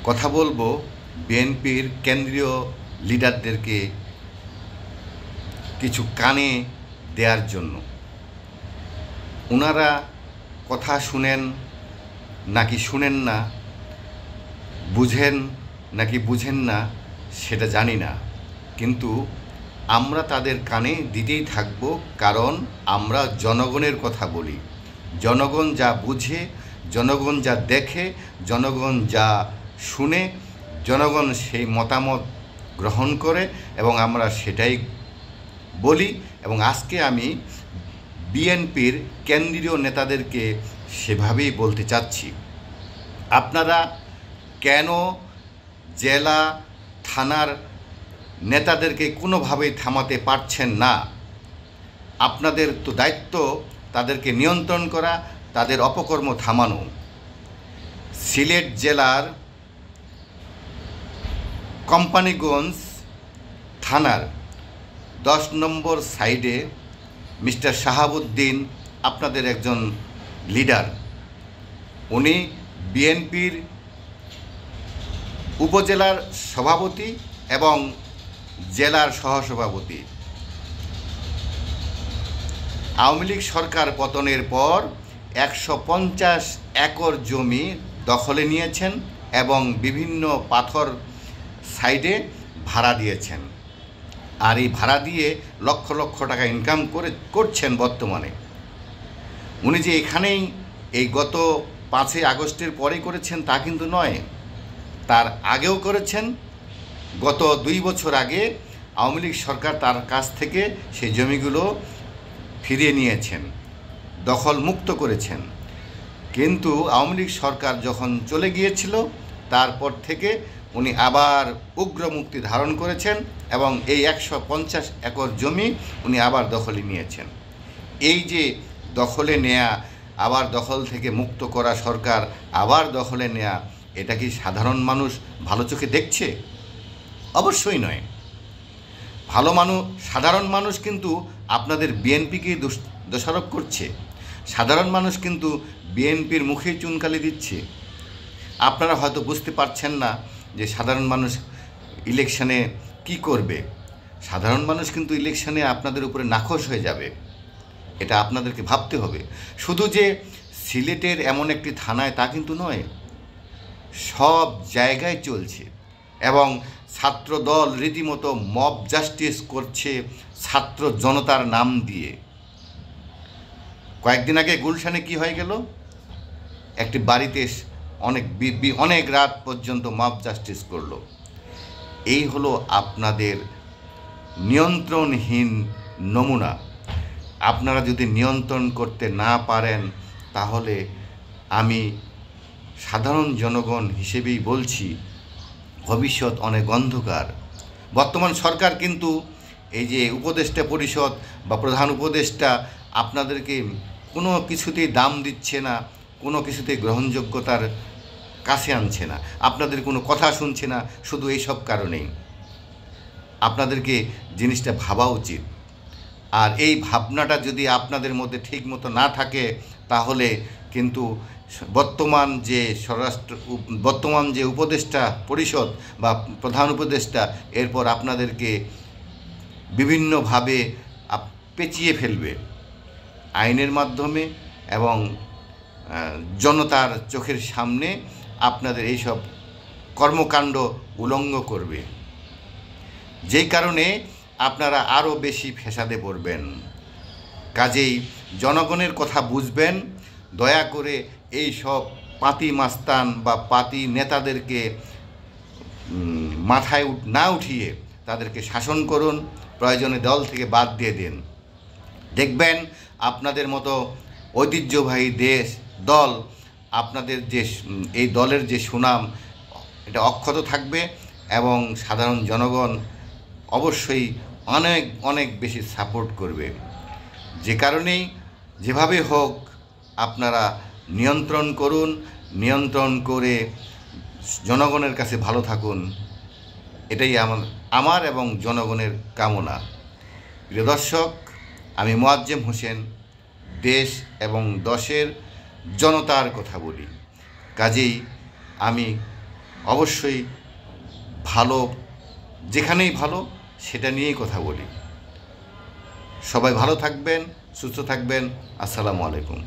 কথা বলবো বিএনপির কেন্দ্রীয় লিডারদেরকে কিছু কানে দেওয়ার জন্য। ওনারা কথা শুনেন নাকি শুনেন না, বুঝেন নাকি বুঝেন না সেটা জানি না, কিন্তু আমরা তাদের কানে দিতেই থাকব, কারণ আমরা জনগণের কথা বলি। জনগণ যা বুঝে, জনগণ যা দেখে, জনগণ যা শুনে, জনগণ সেই মতামত গ্রহণ করে এবং আমরা সেটাই বলি। এবং আজকে আমি বিএনপির কেন্দ্রীয় নেতাদেরকে সেভাবেই বলতে চাচ্ছি, আপনারা কেন জেলা থানার নেতাদেরকে কোনোভাবেই থামাতে পারছেন না? আপনাদের তো দায়িত্ব তাদেরকে নিয়ন্ত্রণ করা, তাদের অপকর্ম থামানো। সিলেট জেলার কোম্পানিগঞ্জ থানার 10 নম্বর সাইডে মিস্টার শাহাবুদ্দিন আপনাদের একজন লিডার, উনি বিএনপির উপজেলার সভাপতি এবং জেলার সহসভাপতি। আওয়ামী লীগ সরকার পতনের পর 150 একর জমি দখলে নিয়েছেন এবং বিভিন্ন পাথর সাইডে ভাড়া দিয়েছেন, আর এই ভাড়া দিয়ে লক্ষ লক্ষ টাকা ইনকাম করছেন বর্তমানে। উনি যে এখানেই এই গত 5 আগস্টের পরেই করেছেন তা কিন্তু নয়, তার আগেও করেছেন। গত 2 বছর আগে আওয়ামী লীগ সরকার তার কাছ থেকে সেই জমিগুলো ফিরিয়ে নিয়েছেন, দখল মুক্ত করেছেন। কিন্তু আওয়ামী লীগ সরকার যখন চলে গিয়েছিল তারপর থেকে উনি আবার উগ্র মুক্তি ধারণ করেছেন এবং এই 150 একর জমি উনি আবার দখলে নিয়েছেন। এই যে দখলে নেয়া, আবার দখল থেকে মুক্ত করা সরকার আবার দখলে নেয়া, এটা কি সাধারণ মানুষ ভালো চোখে দেখছে? অবশ্যই নয়। সাধারণ মানুষ কিন্তু আপনাদের বিএনপিকে দোষারোপ করছে। সাধারণ মানুষ কিন্তু বিএনপির মুখে চুনকালি দিচ্ছে। আপনারা হয়তো বুঝতে পারছেন না যে সাধারণ মানুষ ইলেকশনে কি করবে। সাধারণ মানুষ কিন্তু ইলেকশনে আপনাদের উপরে নাখোশ হয়ে যাবে, এটা আপনাদেরকে ভাবতে হবে। শুধু যে সিলেটের এমন একটি থানায় তা কিন্তু নয়, সব জায়গায় চলছে। এবং ছাত্র দল রীতিমতো মব জাস্টিস করছে ছাত্র জনতার নাম দিয়ে। কয়েকদিন আগে গুলশানে কি হয়ে গেল? একটি বাড়িতে অনেক রাত পর্যন্ত মব জাস্টিস করলো। এই হলো আপনাদের নিয়ন্ত্রণহীন নমুনা। আপনারা যদি নিয়ন্ত্রণ করতে না পারেন তাহলে আমি সাধারণ জনগণ হিসেবেই বলছি, ভবিষ্যৎ অনেক অন্ধকার। বর্তমান সরকার কিন্তু এই যে উপদেষ্টা পরিষদ বা প্রধান উপদেষ্টা আপনাদেরকে কোনো কিছুতেই দাম দিচ্ছে না, কোনো কিছুতেই গ্রহণযোগ্যতার কাছে আনছে না, আপনাদের কোনো কথা শুনছে না। শুধু এই সব কারণেই আপনাদেরকে জিনিসটা ভাবা উচিত। আর এই ভাবনাটা যদি আপনাদের মধ্যে ঠিক মতো না থাকে তাহলে কিন্তু বর্তমান যে উপদেষ্টা পরিষদ বা প্রধান উপদেষ্টা এরপর আপনাদেরকে বিভিন্নভাবে পেঁচিয়ে ফেলবে আইনের মাধ্যমে এবং জনতার চোখের সামনে আপনাদের এইসব কর্মকাণ্ড উলঙ্গ করবে, যেই কারণে আপনারা আরও বেশি ফ্যাসাদে পড়বেন। কাজেই জনগণের কথা বুঝবেন। দয়া করে এই সব পাতি মাস্তান বা পাতি নেতাদেরকে মাথায় না উঠিয়ে তাদেরকে শাসন করুন, প্রয়োজনে দল থেকে বাদ দিয়ে দিন। দেখবেন আপনাদের মতো ঐতিহ্যবাহী দল, আপনাদের যে এই দলের যে সুনাম এটা অক্ষত থাকবে এবং সাধারণ জনগণ অবশ্যই অনেক অনেক বেশি সাপোর্ট করবে। যে কারণেই যেভাবে হোক আপনারা নিয়ন্ত্রণ করুন, নিয়ন্ত্রণ করে জনগণের কাছে ভালো থাকুন, এটাই আমার এবং জনগণের কামনা। প্রিয় দর্শক, আমি মোয়াজ্জেম হোসেন দেশ এবং দশের জনতার কথা বলি। কাজেই আমি অবশ্যই ভালো, যেখানেই ভালো সেটা নিয়েই কথা বলি। সবাই ভালো থাকবেন, সুস্থ থাকবেন। আসসালামু আলাইকুম।